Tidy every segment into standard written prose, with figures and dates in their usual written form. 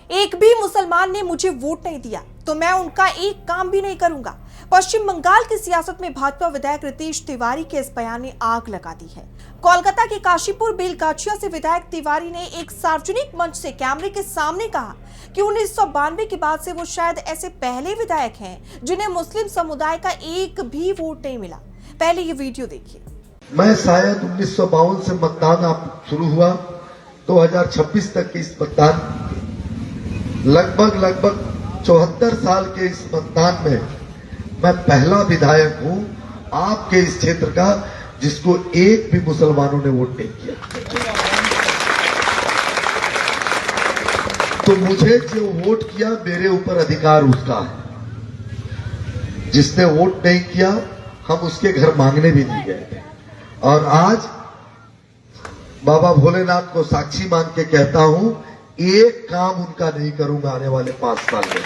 एक भी मुसलमान ने मुझे वोट नहीं दिया तो मैं उनका एक काम भी नहीं करूंगा। पश्चिम बंगाल की सियासत में भाजपा विधायक रितेश तिवारी के इस बयान ने आग लगा दी है। कोलकाता के काशीपुर बेलगाछिया से विधायक तिवारी ने एक सार्वजनिक मंच से कैमरे के सामने कहा कि 1992 के बाद से वो शायद ऐसे पहले विधायक हैं जिन्हें मुस्लिम समुदाय का एक भी वोट नहीं मिला। पहले ये वीडियो देखिए। मैं शायद 1952 से मतदान आप शुरू हुआ 2026 तक के इस मतदान लगभग 74 साल के इस मतदान में मैं पहला विधायक हूं आपके इस क्षेत्र का जिसको एक भी मुसलमानों ने वोट नहीं किया। तो मुझे जो वोट किया मेरे ऊपर अधिकार उसका है। जिसने वोट नहीं किया हम उसके घर मांगने भी नहीं गए। और आज बाबा भोलेनाथ को साक्षी मान के कहता हूं एक काम उनका नहीं करूंगा आने वाले 5 साल में।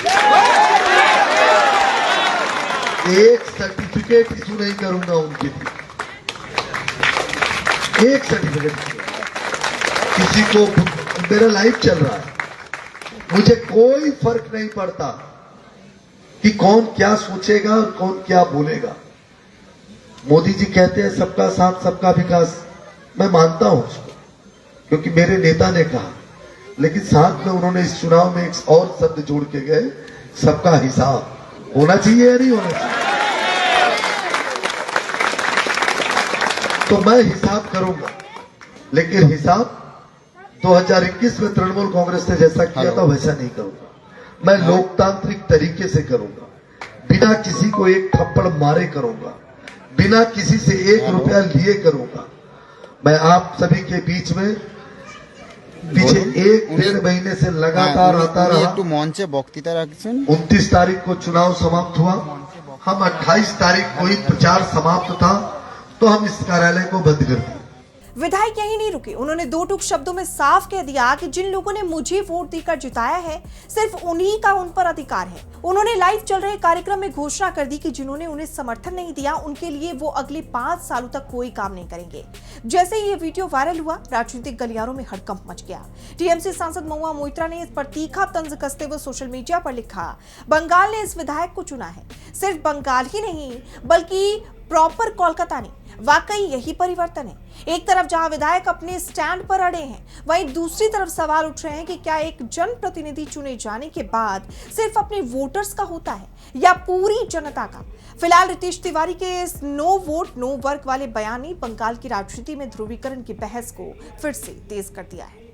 एक सर्टिफिकेट इशू नहीं करूंगा उनके लिए। एक सर्टिफिकेट किसी को मेरा लाइफ चल रहा है, मुझे कोई फर्क नहीं पड़ता कि कौन क्या सोचेगा और कौन क्या बोलेगा। मोदी जी कहते हैं सबका साथ सबका विकास, मैं मानता हूं उसको क्योंकि मेरे नेता ने कहा, लेकिन साथ में उन्होंने इस चुनाव में एक और शब्द जोड़ के गए, सबका हिसाब होना चाहिए या नहीं होना चाहिए। तो मैं हिसाब करूंगा, लेकिन हिसाब 2021 में तृणमूल कांग्रेस ने जैसा किया था वैसा नहीं करूंगा। मैं लोकतांत्रिक तरीके से करूंगा, बिना किसी को एक थप्पड़ मारे करूंगा, बिना किसी से 1 रुपया लिए करूंगा। मैं आप सभी के बीच में पीछे 1-1.5 महीने से लगातार आता रहा। 29 तारीख को चुनाव समाप्त हुआ, हम 28 तारीख को ही प्रचार समाप्त था तो हम इस कार्यालय को बंद कर दिया। विधायक यही नहीं रुके, उन्होंने 2 टूक शब्दों में साफ कह दिया कि जिन लोगों ने मुझे वोट देकर जिताया है सिर्फ उन्हीं का उन पर अधिकार है। उन्होंने लाइव चल रहे कार्यक्रम में घोषणा कर दी कि जिन्होंने उन्हें समर्थन नहीं दिया उनके लिए वो अगले 5 सालों तक कोई काम नहीं करेंगे। जैसे ही ये वीडियो वायरल हुआ, राजनीतिक गलियारों में हड़कंप मच गया। टीएमसी सांसद महुआ मोइत्रा ने इस पर तीखा तंज कसते हुए सोशल मीडिया पर लिखा, बंगाल ने इस विधायक को चुना है, सिर्फ बंगाल ही नहीं बल्कि प्रॉपर कोलकाता ने। वाकई यही परिवर्तन है। एक तरफ जहां विधायक अपने स्टैंड पर अड़े हैं, वहीं दूसरी तरफ सवाल उठ रहे हैं कि क्या एक जनप्रतिनिधि चुने जाने के बाद सिर्फ अपने वोटर्स का होता है या पूरी जनता का। फिलहाल रितेश तिवारी के इस नो वोट नो वर्क वाले बयान ने बंगाल की राजनीति में ध्रुवीकरण की बहस को फिर से तेज कर दिया है।